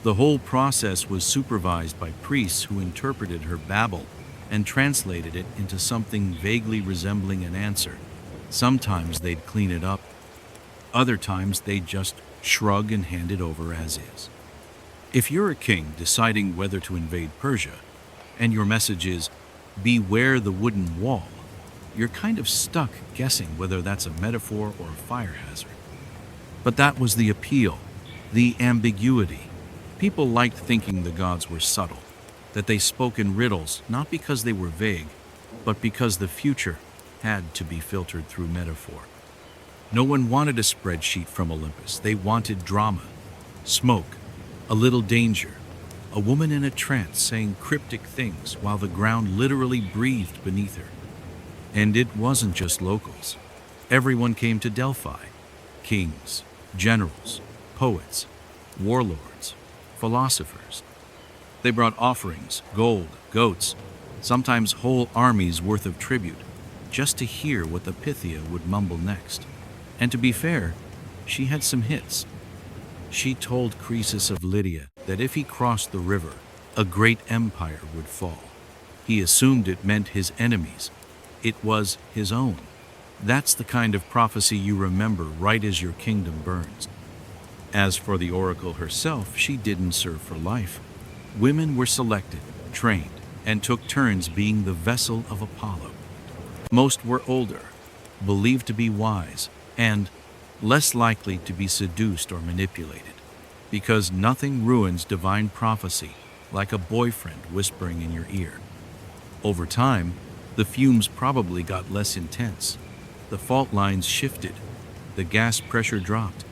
The whole process was supervised by priests who interpreted her babble and translated it into something vaguely resembling an answer. Sometimes they'd clean it up. Other times they'd just shrug and hand it over as is. If you're a king deciding whether to invade Persia, and your message is, "Beware the wooden wall," you're kind of stuck guessing whether that's a metaphor or a fire hazard. But that was the appeal, the ambiguity. People liked thinking the gods were subtle, that they spoke in riddles not because they were vague, but because the future had to be filtered through metaphor. No one wanted a spreadsheet from Olympus. They wanted drama, smoke, a little danger, a woman in a trance saying cryptic things while the ground literally breathed beneath her. And it wasn't just locals. Everyone came to Delphi. Kings, generals, poets, warlords, philosophers. They brought offerings, gold, goats, sometimes whole armies worth of tribute, just to hear what the Pythia would mumble next. And to be fair, she had some hits. She told Croesus of Lydia that if he crossed the river, a great empire would fall. He assumed it meant his enemies. It was his own. That's the kind of prophecy you remember right as your kingdom burns. As for the oracle herself, she didn't serve for life. Women were selected, trained, and took turns being the vessel of Apollo. Most were older, believed to be wise, and less likely to be seduced or manipulated, because nothing ruins divine prophecy like a boyfriend whispering in your ear. Over time, the fumes probably got less intense. The fault lines shifted, the gas pressure dropped,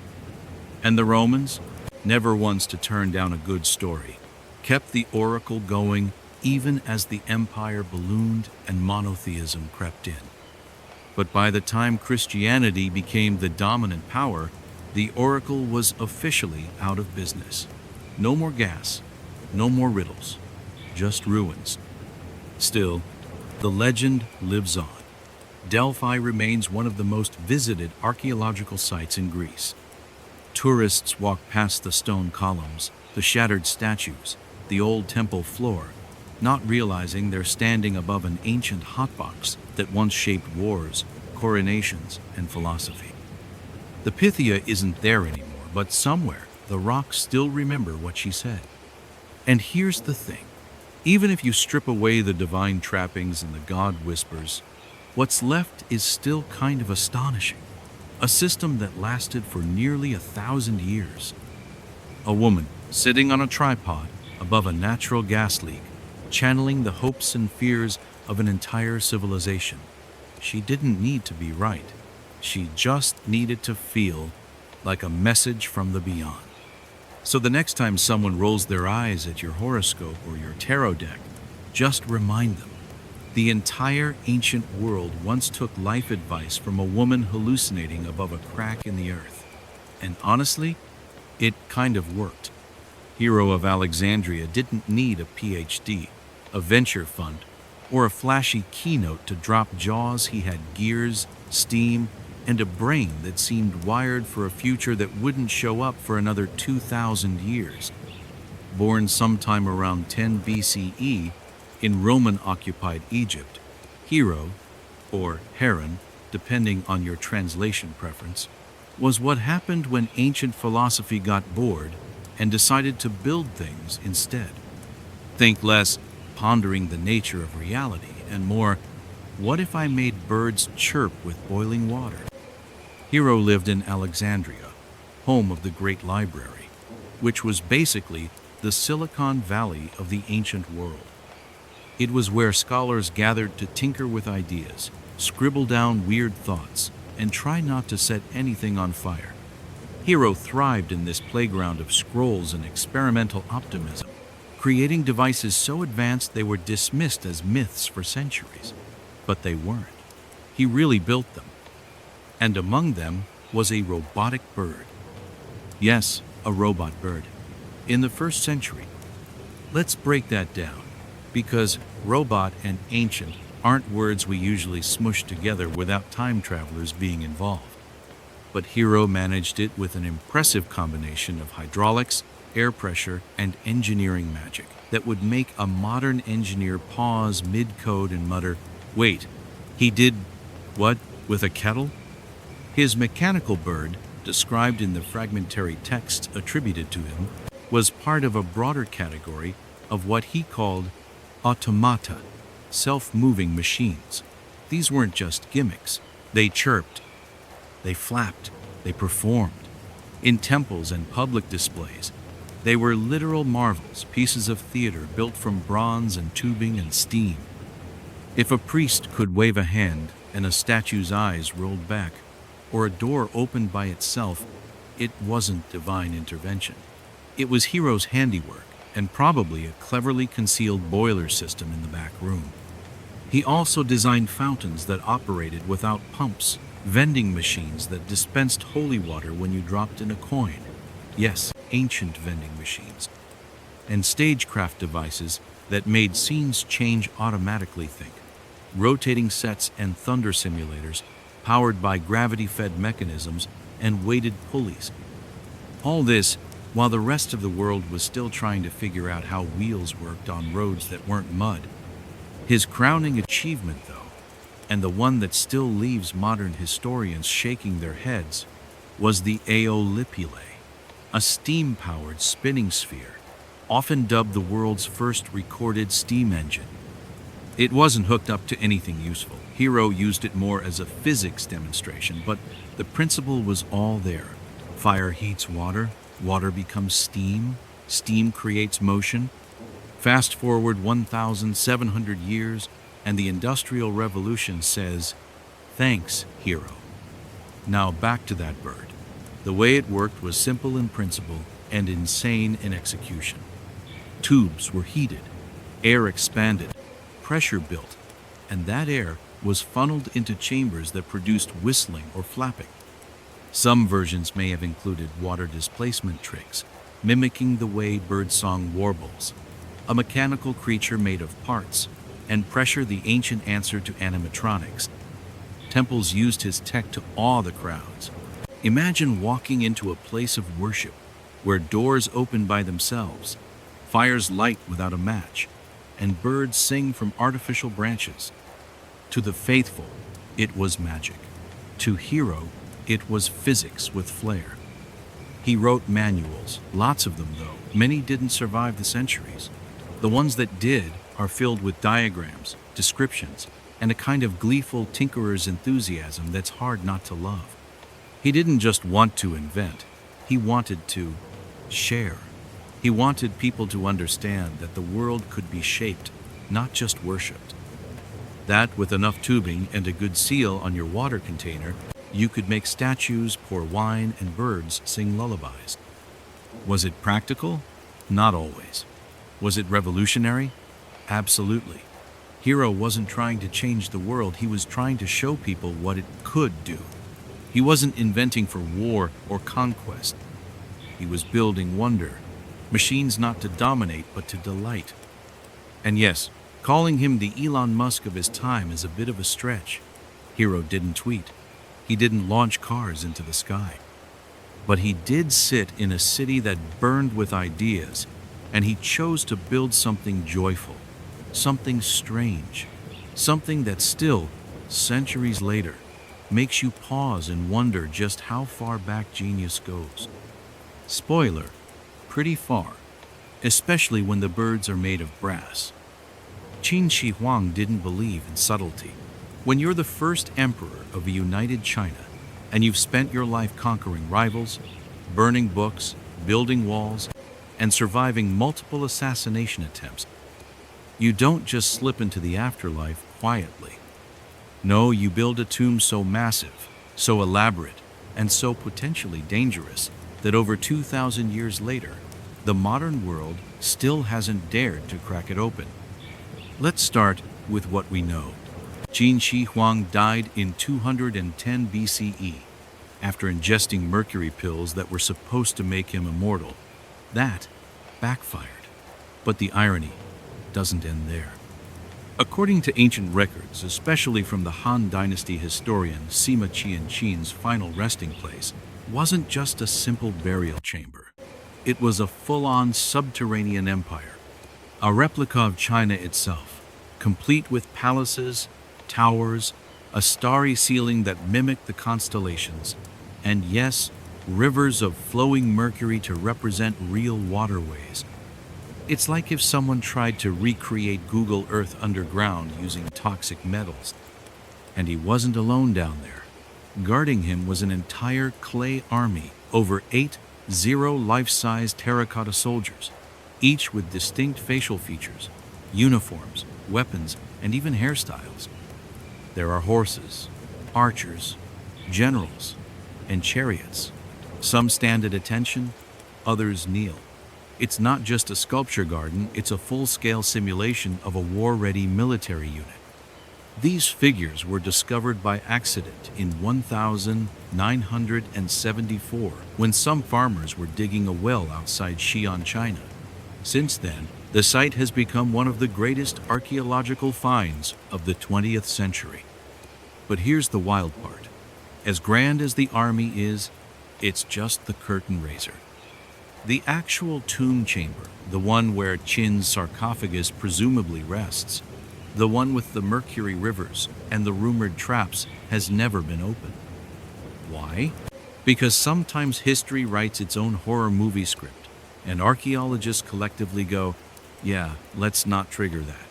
and the Romans, never ones to turn down a good story, kept the oracle going even as the empire ballooned and monotheism crept in. But by the time Christianity became the dominant power, the oracle was officially out of business. No more gas, no more riddles, just ruins. Still, the legend lives on. Delphi remains one of the most visited archaeological sites in Greece. Tourists walk past the stone columns, the shattered statues, the old temple floor, not realizing they're standing above an ancient hotbox that once shaped wars, coronations, and philosophy. The Pythia isn't there anymore, but somewhere the rocks still remember what she said. And here's the thing. Even if you strip away the divine trappings and the god whispers, what's left is still kind of astonishing. A system that lasted for nearly 1,000 years. A woman sitting on a tripod above a natural gas leak, channeling the hopes and fears of an entire civilization. She didn't need to be right. She just needed to feel like a message from the beyond. So the next time someone rolls their eyes at your horoscope or your tarot deck, just remind them, The entire ancient world once took life advice from a woman hallucinating above a crack in the earth. And honestly, it kind of worked. Hero of Alexandria didn't need a PhD, a venture fund, or a flashy keynote to drop jaws. He had gears, steam, and a brain that seemed wired for a future that wouldn't show up for another 2,000 years. Born sometime around 10 BCE in Roman-occupied Egypt, Hero, or Heron, depending on your translation preference, was what happened when ancient philosophy got bored and decided to build things instead. Think less pondering the nature of reality and more, what if I made birds chirp with boiling water? Hero lived in Alexandria, home of the Great Library, which was basically the Silicon Valley of the ancient world. It was where scholars gathered to tinker with ideas, scribble down weird thoughts, and try not to set anything on fire. Hero thrived in this playground of scrolls and experimental optimism, creating devices so advanced they were dismissed as myths for centuries. But they weren't. He really built them. And among them was a robotic bird. Yes, a robot bird. In the 1st century. Let's break that down, because robot and ancient aren't words we usually smush together without time travelers being involved. But Hero managed it with an impressive combination of hydraulics, air pressure, and engineering magic that would make a modern engineer pause mid-code and mutter, "Wait, he did what with a kettle?" His mechanical bird, described in the fragmentary texts attributed to him, was part of a broader category of what he called automata, self-moving machines. These weren't just gimmicks. They chirped, they flapped, they performed. In temples and public displays, they were literal marvels, pieces of theater built from bronze and tubing and steam. If a priest could wave a hand and a statue's eyes rolled back, or a door opened by itself, it wasn't divine intervention. It was Hero's handiwork, and probably a cleverly concealed boiler system in the back room. He also designed fountains that operated without pumps, vending machines that dispensed holy water when you dropped in a coin. Yes, ancient vending machines. And stagecraft devices that made scenes change automatically. Think rotating sets and thunder simulators powered by gravity-fed mechanisms and weighted pulleys. All this while the rest of the world was still trying to figure out how wheels worked on roads that weren't mud. His crowning achievement, though, and the one that still leaves modern historians shaking their heads, was the Aeolipile, a steam-powered spinning sphere, often dubbed the world's first recorded steam engine. It wasn't hooked up to anything useful. Hero used it more as a physics demonstration, but the principle was all there. Fire heats water, water becomes steam, steam creates motion. Fast forward 1,700 years, and the Industrial Revolution says, "Thanks, Hero." Now back to that bird. The way it worked was simple in principle and insane in execution. Tubes were heated, air expanded, pressure built, and that air was funneled into chambers that produced whistling or flapping. Some versions may have included water displacement tricks, mimicking the way birdsong warbles, a mechanical creature made of parts, and pressure, the ancient answer to animatronics. Temples used his tech to awe the crowds. Imagine walking into a place of worship where doors open by themselves, fires light without a match, and birds sing from artificial branches. To the faithful, it was magic. To Hero, it was physics with flair. He wrote manuals, lots of them though. Many didn't survive the centuries. The ones that did are filled with diagrams, descriptions, and a kind of gleeful tinkerer's enthusiasm that's hard not to love. He didn't just want to invent, he wanted to share. He wanted people to understand that the world could be shaped, not just worshipped. That with enough tubing and a good seal on your water container, you could make statues, pour wine, and birds sing lullabies. Was it practical? Not always. Was it revolutionary? Absolutely. Hero wasn't trying to change the world, he was trying to show people what it could do. He wasn't inventing for war or conquest. He was building wonder, machines not to dominate but to delight. And yes, calling him the Elon Musk of his time is a bit of a stretch. Hero didn't tweet. He didn't launch cars into the sky. But he did sit in a city that burned with ideas, and he chose to build something joyful, something strange, something that still, centuries later, makes you pause and wonder just how far back genius goes. Spoiler, pretty far, especially when the birds are made of brass. Qin Shi Huang didn't believe in subtlety. When you're the first emperor of a united China, and you've spent your life conquering rivals, burning books, building walls, and surviving multiple assassination attempts, you don't just slip into the afterlife quietly. No, you build a tomb so massive, so elaborate, and so potentially dangerous that over 2,000 years later, the modern world still hasn't dared to crack it open. Let's start with what we know. Qin Shi Huang died in 210 BCE after ingesting mercury pills that were supposed to make him immortal. That backfired. But the irony doesn't end there. According to ancient records, especially from the Han Dynasty historian Sima Qianqin's final resting place, wasn't just a simple burial chamber. It was a full-on subterranean empire, a replica of China itself, complete with palaces, towers, a starry ceiling that mimicked the constellations, and yes, rivers of flowing mercury to represent real waterways. It's like if someone tried to recreate Google Earth underground using toxic metals. And he wasn't alone down there. Guarding him was an entire clay army, over 8 life-size terracotta soldiers, each with distinct facial features, uniforms, weapons, and even hairstyles. There are horses, archers, generals, and chariots. Some stand at attention, others kneel. It's not just a sculpture garden, it's a full-scale simulation of a war-ready military unit. These figures were discovered by accident in 1974 when some farmers were digging a well outside Xi'an, China. Since then, the site has become one of the greatest archaeological finds of the 20th century. But here's the wild part. As grand as the army is, it's just the curtain raiser. The actual tomb chamber, the one where Qin's sarcophagus presumably rests, the one with the mercury rivers and the rumored traps, has never been opened. Why? Because sometimes history writes its own horror movie script, and archaeologists collectively go, yeah, let's not trigger that.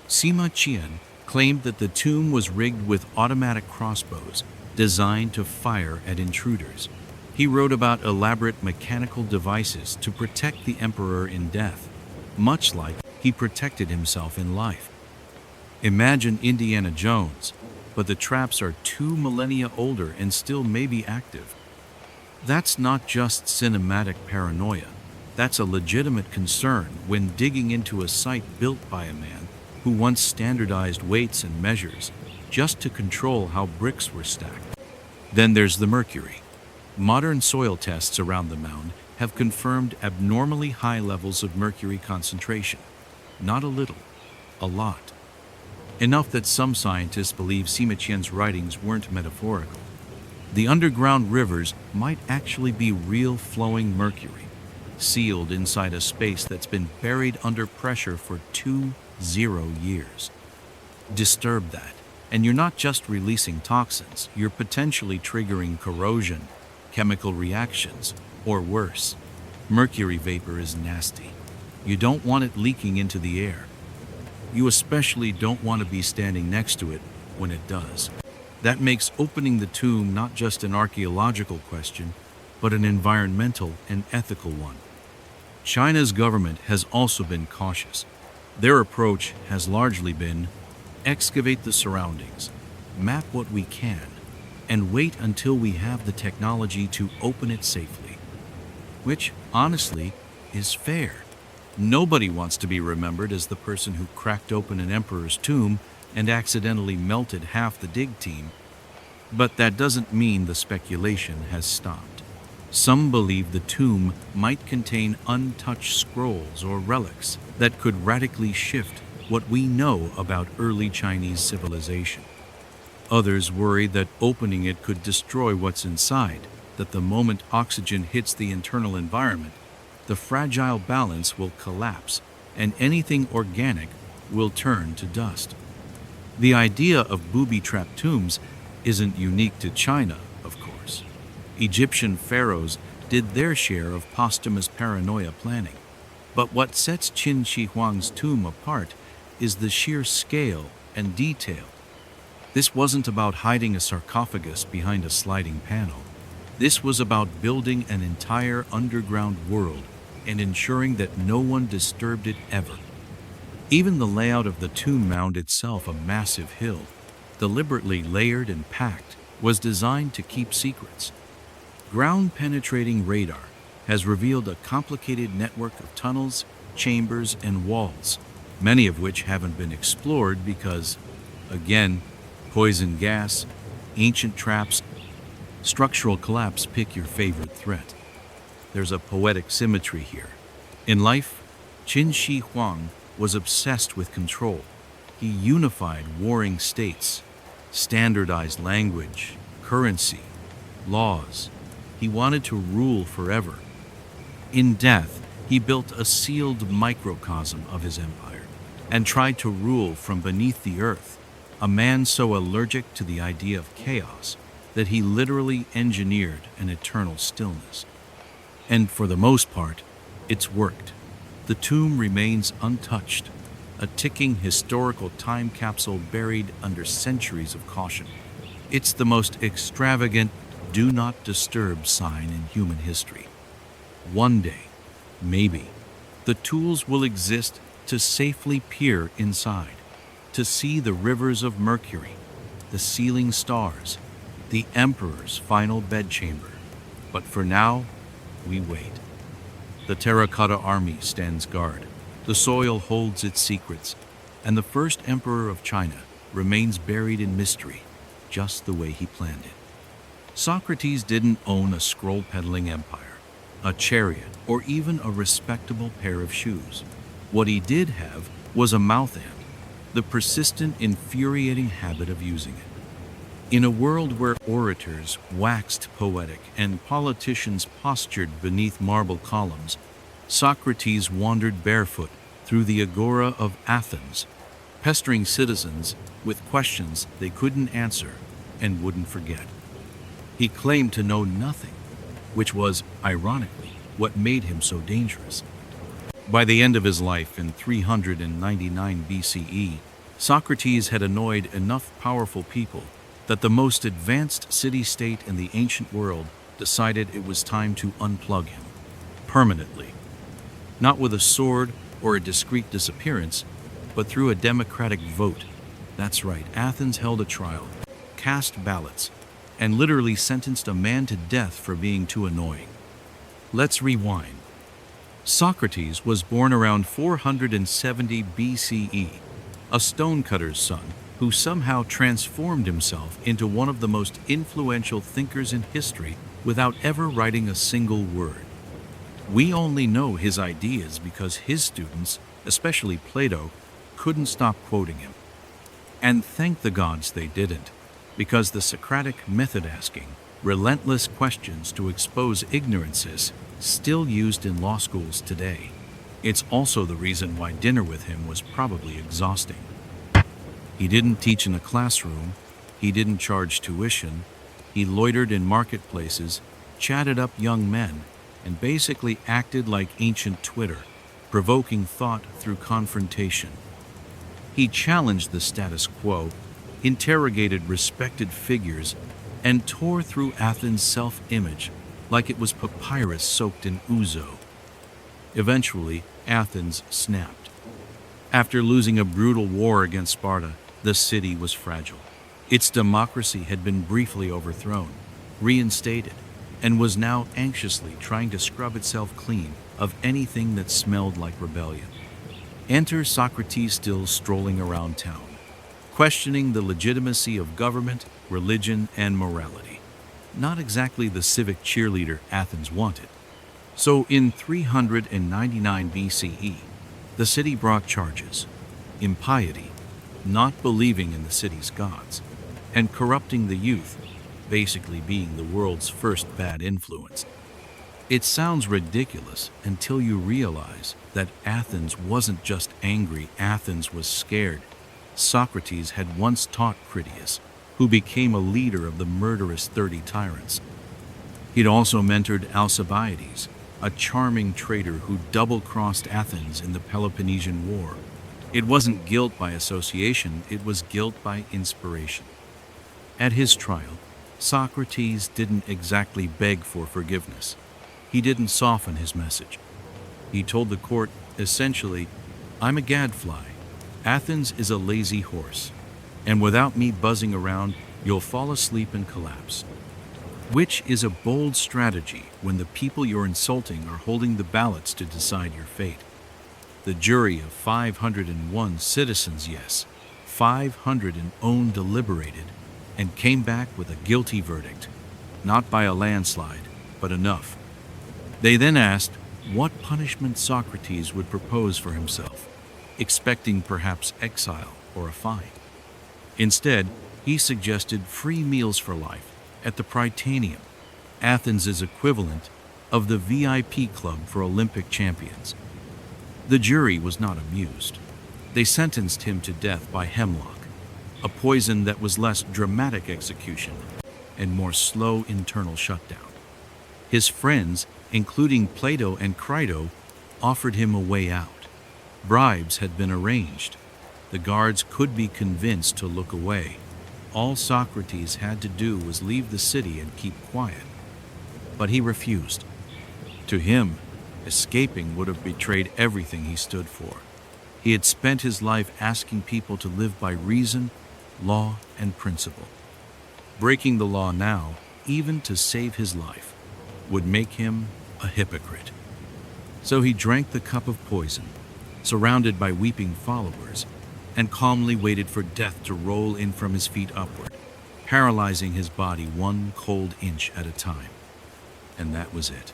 Sima Qian claimed that the tomb was rigged with automatic crossbows designed to fire at intruders. He wrote about elaborate mechanical devices to protect the emperor in death, much like he protected himself in life. Imagine Indiana Jones, but the traps are 2 millennia older and still may be active. That's not just cinematic paranoia. That's a legitimate concern when digging into a site built by a man who once standardized weights and measures just to control how bricks were stacked. Then there's the mercury. Modern soil tests around the mound have confirmed abnormally high levels of mercury concentration. Not a little, a lot. Enough that some scientists believe Sima Qian's writings weren't metaphorical. The underground rivers might actually be real flowing mercury, sealed inside a space that's been buried under pressure for 20 years. Disturb that, and you're not just releasing toxins, you're potentially triggering corrosion, chemical reactions, or worse. Mercury vapor is nasty. You don't want it leaking into the air. You especially don't want to be standing next to it when it does. That makes opening the tomb not just an archaeological question, but an environmental and ethical one. China's government has also been cautious. Their approach has largely been excavate the surroundings, map what we can, and wait until we have the technology to open it safely. Which, honestly, is fair. Nobody wants to be remembered as the person who cracked open an emperor's tomb and accidentally melted half the dig team. But that doesn't mean the speculation has stopped. Some believe the tomb might contain untouched scrolls or relics that could radically shift what we know about early Chinese civilization. Others worry that opening it could destroy what's inside, that the moment oxygen hits the internal environment, the fragile balance will collapse and anything organic will turn to dust. The idea of booby-trapped tombs isn't unique to China, of course. Egyptian pharaohs did their share of posthumous paranoia planning. But what sets Qin Shi Huang's tomb apart is the sheer scale and detail. This wasn't about hiding a sarcophagus behind a sliding panel. This was about building an entire underground world and ensuring that no one disturbed it ever. Even the layout of the tomb mound itself, a massive hill, deliberately layered and packed, was designed to keep secrets. Ground-penetrating radar has revealed a complicated network of tunnels, chambers, and walls, many of which haven't been explored because, again, poison gas, ancient traps, structural collapse, pick your favorite threat. There's a poetic symmetry here. In life, Qin Shi Huang was obsessed with control. He unified warring states, standardized language, currency, laws. He wanted to rule forever. In death, he built a sealed microcosm of his empire and tried to rule from beneath the earth, a man so allergic to the idea of chaos that he literally engineered an eternal stillness. And for the most part, it's worked. The tomb remains untouched, a ticking historical time capsule buried under centuries of caution. It's the most extravagant do not disturb sign in human history. One day, maybe, the tools will exist to safely peer inside, to see the rivers of mercury, the sealing stars, the emperor's final bedchamber. But for now, we wait. The terracotta army stands guard. The soil holds its secrets, and the first emperor of China remains buried in mystery, just the way he planned it. Socrates didn't own a scroll-peddling empire, a chariot, or even a respectable pair of shoes. What he did have was a mouth ant, the persistent, infuriating habit of using it. In a world where orators waxed poetic and politicians postured beneath marble columns, Socrates wandered barefoot through the agora of Athens, pestering citizens with questions they couldn't answer and wouldn't forget. He claimed to know nothing, which was, ironically, what made him so dangerous. By the end of his life in 399 BCE, Socrates had annoyed enough powerful people that the most advanced city-state in the ancient world decided it was time to unplug him, permanently. Not with a sword or a discreet disappearance, but through a democratic vote. That's right, Athens held a trial, cast ballots, and literally sentenced a man to death for being too annoying. Let's rewind. Socrates was born around 470 BCE, a stonecutter's son who somehow transformed himself into one of the most influential thinkers in history without ever writing a single word. We only know his ideas because his students, especially Plato, couldn't stop quoting him. And thank the gods they didn't, because the Socratic method asking, relentless questions to expose ignorance is still used in law schools today. It's also the reason why dinner with him was probably exhausting. He didn't teach in a classroom, he didn't charge tuition, he loitered in marketplaces, chatted up young men, and basically acted like ancient Twitter, provoking thought through confrontation. He challenged the status quo, interrogated respected figures, and tore through Athens' self-image like it was papyrus soaked in ouzo. Eventually, Athens snapped. After losing a brutal war against Sparta, the city was fragile. Its democracy had been briefly overthrown, reinstated, and was now anxiously trying to scrub itself clean of anything that smelled like rebellion. Enter Socrates still strolling around town, questioning the legitimacy of government, religion, and morality. Not exactly the civic cheerleader Athens wanted. So in 399 BCE, the city brought charges: impiety, not believing in the city's gods, and corrupting the youth, basically being the world's first bad influence. It sounds ridiculous until you realize that Athens wasn't just angry, Athens was scared. Socrates had once taught Critias, who became a leader of the murderous 30 tyrants. He'd also mentored Alcibiades, a charming traitor who double-crossed Athens in the Peloponnesian War. It wasn't guilt by association, it was guilt by inspiration. At his trial, Socrates didn't exactly beg for forgiveness. He didn't soften his message. He told the court, essentially, "I'm a gadfly. Athens is a lazy horse, and without me buzzing around, you'll fall asleep and collapse." Which is a bold strategy when the people you're insulting are holding the ballots to decide your fate. The jury of 501 citizens, yes, 500 deliberated, and came back with a guilty verdict, not by a landslide, but enough. They then asked what punishment Socrates would propose for himself, expecting perhaps exile or a fine. Instead, he suggested free meals for life at the Prytaneum, Athens' equivalent of the VIP club for Olympic champions. The jury was not amused. They sentenced him to death by hemlock, a poison that was less dramatic execution and more slow internal shutdown. His friends, including Plato and Crito, offered him a way out. Bribes had been arranged. The guards could be convinced to look away. All Socrates had to do was leave the city and keep quiet. But he refused. To him, escaping would have betrayed everything he stood for. He had spent his life asking people to live by reason, law, and principle. Breaking the law now, even to save his life, would make him a hypocrite. So he drank the cup of poison, surrounded by weeping followers, and calmly waited for death to roll in from his feet upward, paralyzing his body 1 cold inch at a time. And that was it.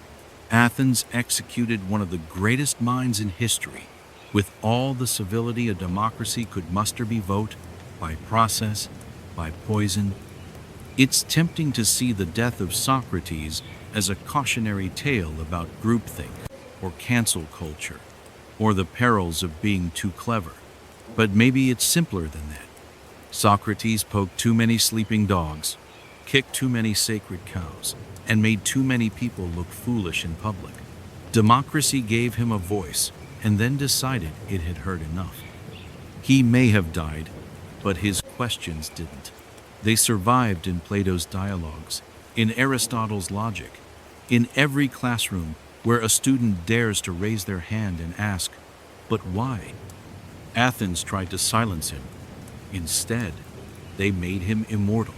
Athens executed one of the greatest minds in history, with all the civility a democracy could muster. Be vote, by process, by poison. It's tempting to see the death of Socrates as a cautionary tale about groupthink, or cancel culture, or the perils of being too clever. But maybe it's simpler than that. Socrates poked too many sleeping dogs, kicked too many sacred cows, and made too many people look foolish in public. Democracy gave him a voice, and then decided it had heard enough. He may have died, but his questions didn't. They survived in Plato's dialogues, in Aristotle's logic, in every classroom where a student dares to raise their hand and ask, "But why?" Athens tried to silence him. Instead, they made him immortal.